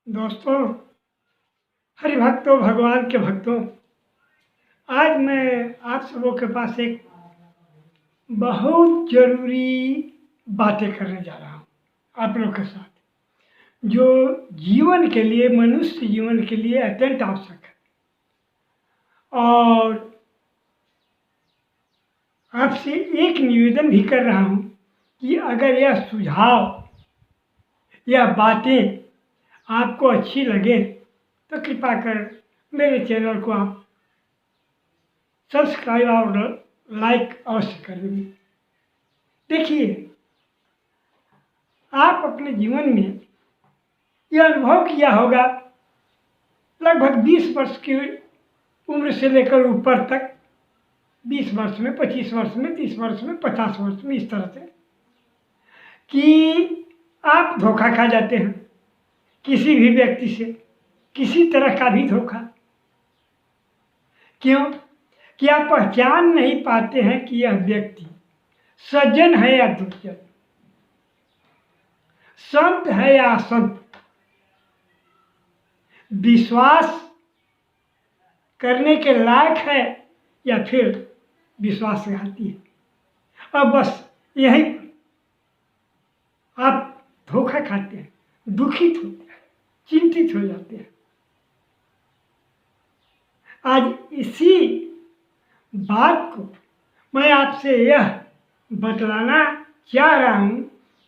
दोस्तों, हरि भक्तों, भगवान के भक्तों, आज मैं आप सबों के पास एक बहुत ज़रूरी बातें करने जा रहा हूँ आप लोग के साथ, जो जीवन के लिए, मनुष्य जीवन के लिए अत्यंत आवश्यक है। और आपसे एक निवेदन भी कर रहा हूँ कि अगर यह सुझाव या बातें आपको अच्छी लगे तो कृपा कर मेरे चैनल को आप सब्सक्राइब और लाइक अवश्य कर देंगे। देखिए, आप अपने जीवन में यह अनुभव किया होगा, लगभग 20 वर्ष की उम्र से लेकर ऊपर तक, 20 वर्ष में, 25 वर्ष में, 30 वर्ष में, 50 वर्ष में, इस तरह से कि आप धोखा खा जाते हैं किसी भी व्यक्ति से, किसी तरह का भी धोखा। क्यों? कि आप पहचान नहीं पाते हैं कि यह व्यक्ति सज्जन है या दुर्जन, संत है या असंत, विश्वास करने के लायक है या फिर विश्वासघाती है। अब बस यही आप धोखा खाते हैं, दुखित होते हैं, चिंतित हो जाते हैं। आज इसी बात को मैं आपसे यह बतलाना चाह रहा हूँ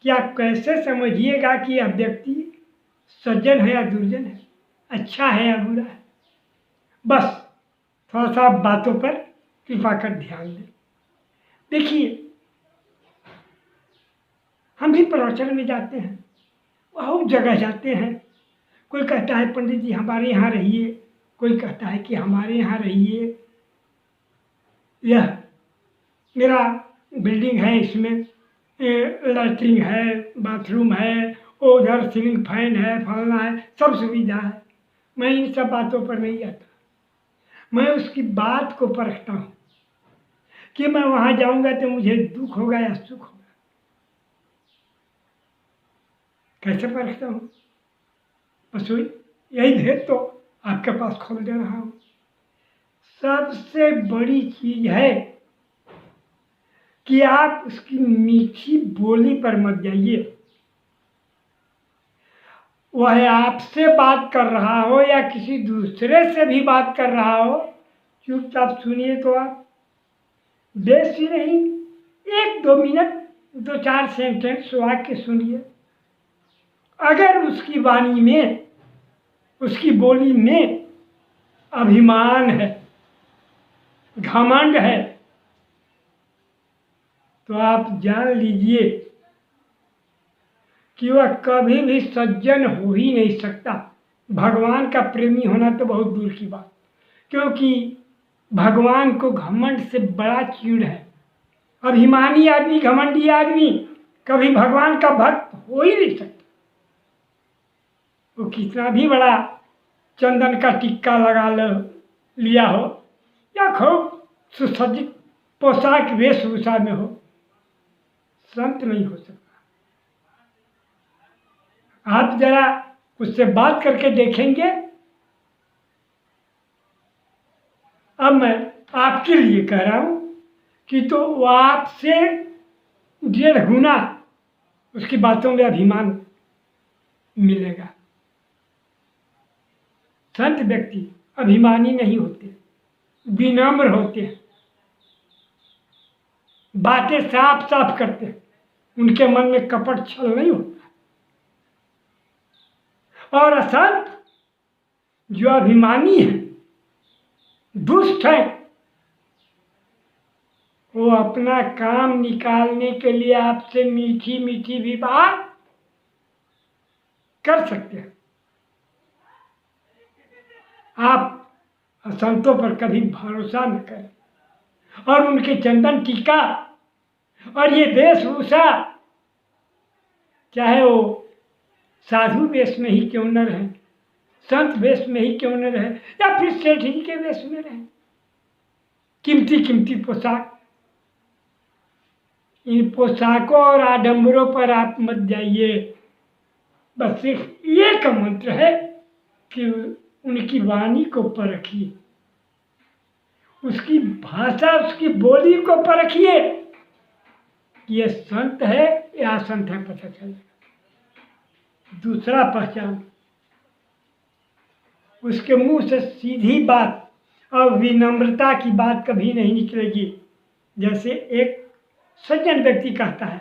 कि आप कैसे समझिएगा कि यह व्यक्ति सज्जन है या दुर्जन है, अच्छा है या बुरा है। बस थोड़ा सा बातों पर कृपा कर ध्यान दें। देखिए, हम भी प्रवचन में जाते हैं, बहुत जगह जाते हैं। कोई कहता है पंडित जी हमारे यहाँ रहिए, कोई कहता है कि हमारे यहाँ रहिए, यह मेरा बिल्डिंग है, इसमें लैट्रिन है, बाथरूम है, उधर सीलिंग फैन है, फलना है, सब सुविधा है। मैं इन सब बातों पर नहीं जाता, मैं उसकी बात को परखता हूँ कि मैं वहाँ जाऊँगा तो मुझे दुख होगा या सुख होगा। कैसे परखता हूँ? बस यही भेद तो आपके पास खोल दे रहा हूँ। सबसे बड़ी चीज है कि आप उसकी मीठी बोली पर मत जाइए। वह आपसे बात कर रहा हो या किसी दूसरे से भी बात कर रहा हो, चुपचाप सुनिए। तो आप बेसी नहीं, 1-2 मिनट, 2-4 सेंटेंस वाक्य सुनिए। अगर उसकी वाणी में, उसकी बोली में अभिमान है, घमंड है, तो आप जान लीजिए कि वह कभी भी सज्जन हो ही नहीं सकता। भगवान का प्रेमी होना तो बहुत दूर की बात, क्योंकि भगवान को घमंड से बड़ा चीड़ है। अभिमानी आदमी, घमंडी आदमी कभी भगवान का भक्त हो ही नहीं सकता। वो कितना भी बड़ा चंदन का टिक्का लगा लिया हो या खूब सुसज्जित पोशाक वेशभूषा में हो, संत नहीं हो सकता। आप जरा उससे बात करके देखेंगे। अब मैं आपके लिए कह रहा हूं कि तो वो आपसे 1.5 गुना उसकी बातों में अभिमान मिलेगा। संत व्यक्ति अभिमानी नहीं होते, विनम्र होते हैं, बातें साफ साफ करते हैं, उनके मन में कपट छल नहीं होता। और असंत जो अभिमानी है, दुष्ट है, वो अपना काम निकालने के लिए आपसे मीठी मीठी भी बात कर सकते हैं। आप असंतों पर कभी भरोसा न करें। और उनके चंदन टीका और ये वेशभूषा, चाहे वो साधु वेश में ही क्यों न रहे, संत वेश में ही क्यों न रहे, या फिर सेठ ही के वेश में रहे, कीमती कीमती पोशाक, इन पोशाकों और आडंबरों पर आप मत जाइए। बस सिर्फ एक मंत्र है कि उनकी वाणी को परखिए, उसकी भाषा, उसकी बोली को परखिए, ये संत है या असंत है पता चलेगा। दूसरा पहचान, उसके मुंह से सीधी बात और विनम्रता की बात कभी नहीं निकलेगी। जैसे एक सज्जन व्यक्ति कहता है,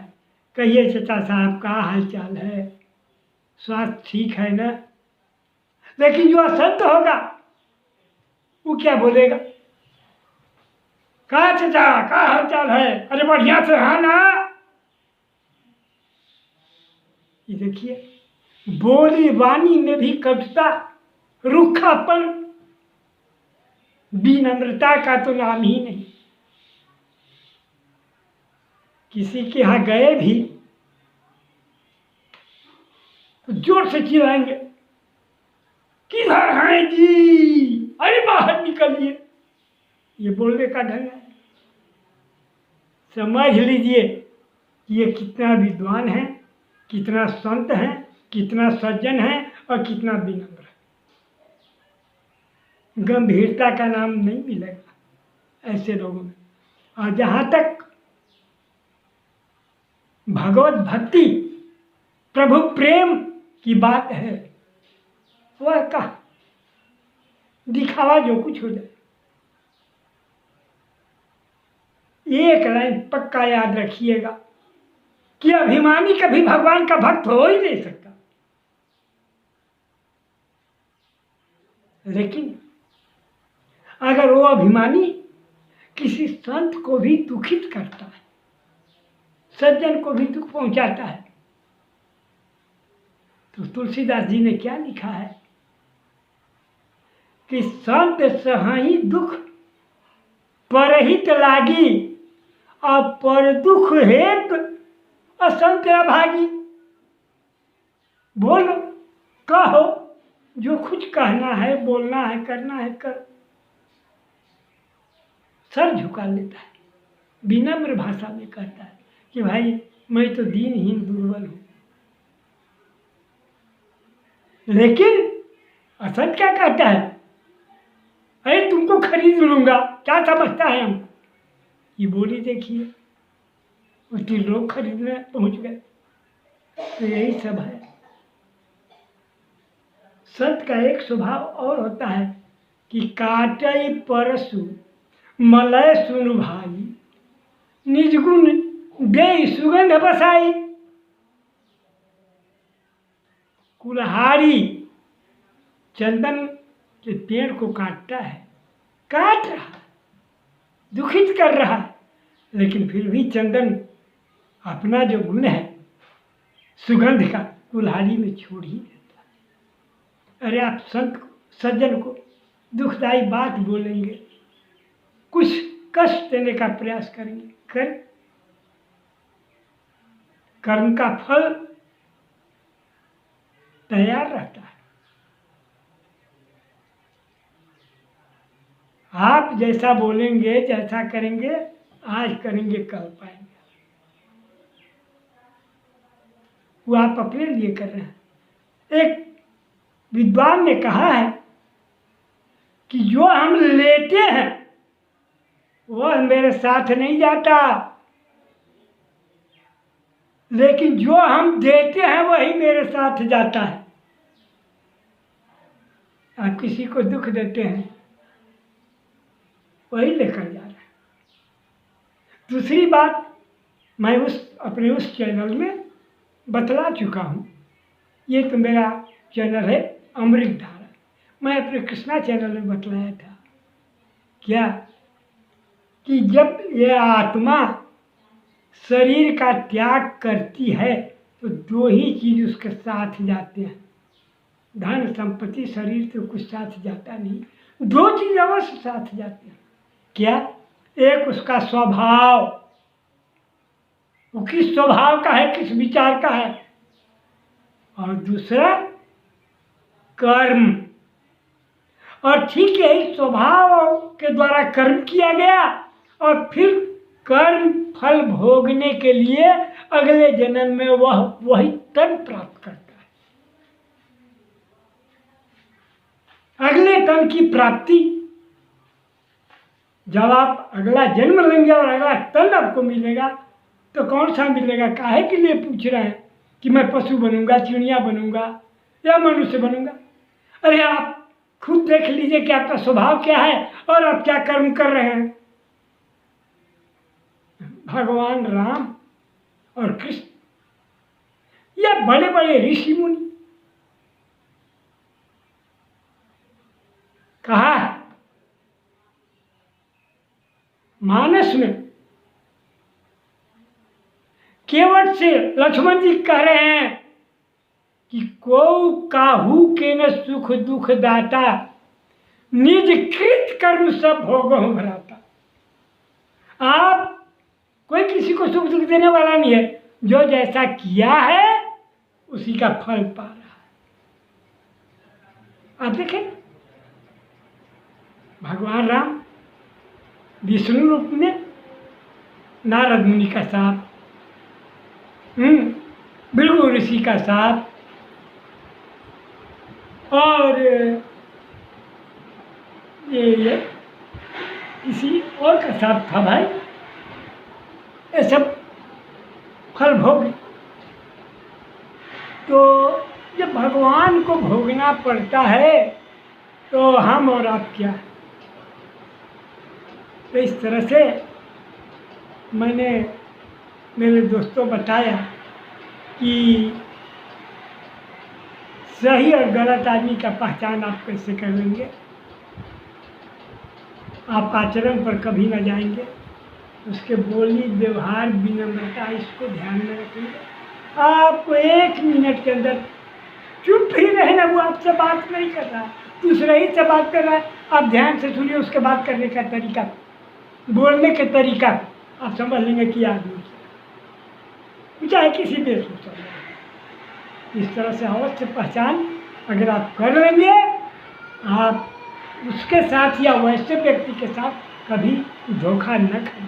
कहिए चाचा साहब का हाल चाल है, स्वास्थ्य ठीक है ना, लेकिन जो असंत होगा वो क्या बोलेगा, कहा चाचा का हाल चाल है, अरे बढ़िया से है ना। ये देखिए, बोली वाणी में भी कटुता, रूखापन, विनम्रता का तो नाम ही नहीं। किसी के यहाँ गए भी तो जोर से चिल्लाएंगे, किधर हैं जी, अरे बाहर निकलिए। ये बोलने का ढंग है। समझ लीजिए कि ये कितना विद्वान है, कितना संत है, कितना सज्जन है और कितना विनम्र है। गंभीरता का नाम नहीं मिलेगा ऐसे लोगों में। और जहाँ तक भगवत भक्ति, प्रभु प्रेम की बात है, वह का दिखावा जो कुछ हो जाए। एक लाइन पक्का याद रखिएगा कि अभिमानी कभी भगवान का भक्त हो ही नहीं सकता। लेकिन अगर वो अभिमानी किसी संत को भी दुखित करता है, सज्जन को भी दुख पहुंचाता है, तो तुलसीदास जी ने क्या लिखा है कि संत सहाई दुख परहित लागी, और पर दुख हेत असंत अभागी। बोलो, कहो, जो कुछ कहना है, बोलना है, करना है कर। सर झुका लेता है, विनम्र भाषा में कहता है कि भाई मैं तो दीनहीन दुर्बल हूं। लेकिन असंत क्या कहता है, अरे तुमको खरीद लूंगा, क्या समझता है हम। ये बोली देखिए, उसके लोग खरीदने पहुंच गए। तो यही सब है। संत का एक स्वभाव और होता है कि काटई परसु मलय सुनु भाई, निज गुण दे सुगंध बसाई। कुल्हाड़ी चंदन के पेड़ को काटता है, काट रहा है, दुखित कर रहा है, लेकिन फिर भी चंदन अपना जो गुण है सुगंध का कुल्हाड़ी में छोड़ ही देता है। अरे आप संत को, सज्जन को दुखदायी बात बोलेंगे, कुछ कष्ट देने का प्रयास करेंगे, कर कर्म का फल तैयार रहता है। आप जैसा बोलेंगे, जैसा करेंगे, आज करेंगे कल पाएंगे। वो आप अपने लिए कर रहे हैं। एक विद्वान ने कहा है कि जो हम लेते हैं वह मेरे साथ नहीं जाता, लेकिन जो हम देते हैं वही मेरे साथ जाता है। आप किसी को दुख देते हैं, वही लेकर जा रहा है। दूसरी बात, मैं अपने उस चैनल में बतला चुका हूँ। ये तो मेरा चैनल है अमृत धारा। मैं अपने कृष्णा चैनल में बतलाया था क्या कि जब यह आत्मा शरीर का त्याग करती है तो दो ही चीज उसके साथ जाते हैं, धन संपत्ति, शरीर तो कुछ साथ जाता नहीं, दो चीज अवश्य साथ जाते हैं। क्या? एक उसका स्वभाव, वो किस स्वभाव का है, किस विचार का है, और दूसरा कर्म। और ठीक यही स्वभाव के द्वारा कर्म किया गया और फिर कर्म फल भोगने के लिए अगले जन्म में वह वही तन प्राप्त करता है। अगले तन की प्राप्ति, जब आप अगला जन्म लेंगे और अगला तन आपको मिलेगा तो कौन सा मिलेगा? काहे के लिए पूछ रहे हैं कि मैं पशु बनूंगा, चिड़िया बनूंगा या मनुष्य बनूंगा? अरे आप खुद देख लीजिए कि आपका स्वभाव क्या है और आप क्या कर्म कर रहे हैं। भगवान राम और कृष्ण या बड़े बड़े ऋषि मुनि कहा है मानस में, केवट से लक्ष्मण जी कह रहे हैं कि को काहू के न सुख दुख दाता, निज कृत कर्म सब भोगों भराता। आप कोई किसी को सुख दुख देने वाला नहीं है, जो जैसा किया है उसी का फल पा रहा है। आप देखें भगवान राम विष्णु रूप में नारद मुनि का साथ, भृगु ऋषि का साथ, और ये किसी और का साथ था भाई, ये सब फल भोग। तो जब भगवान को भोगना पड़ता है तो हम और आप क्या है? तो इस तरह से मैंने मेरे दोस्तों बताया कि सही और गलत आदमी का पहचान आप कैसे कर लेंगे। आप आचरण पर कभी ना जाएंगे, उसके बोली व्यवहार विनम्रता इसको ध्यान में रखेंगे। आपको 1 मिनट के अंदर चुप ही रहना, वो आपसे बात नहीं कर रहा, दूसरे ही से बात कर रहा है, आप ध्यान से सुनिए उसके बात करने का तरीका, बोलने के तरीका, आप समझ लेंगे कि आदमी चाहे किसी देश में चल रहा। इस तरह से अवश्य पहचान अगर आप कर लेंगे, आप उसके साथ या वैसे व्यक्ति के साथ कभी धोखा न करें।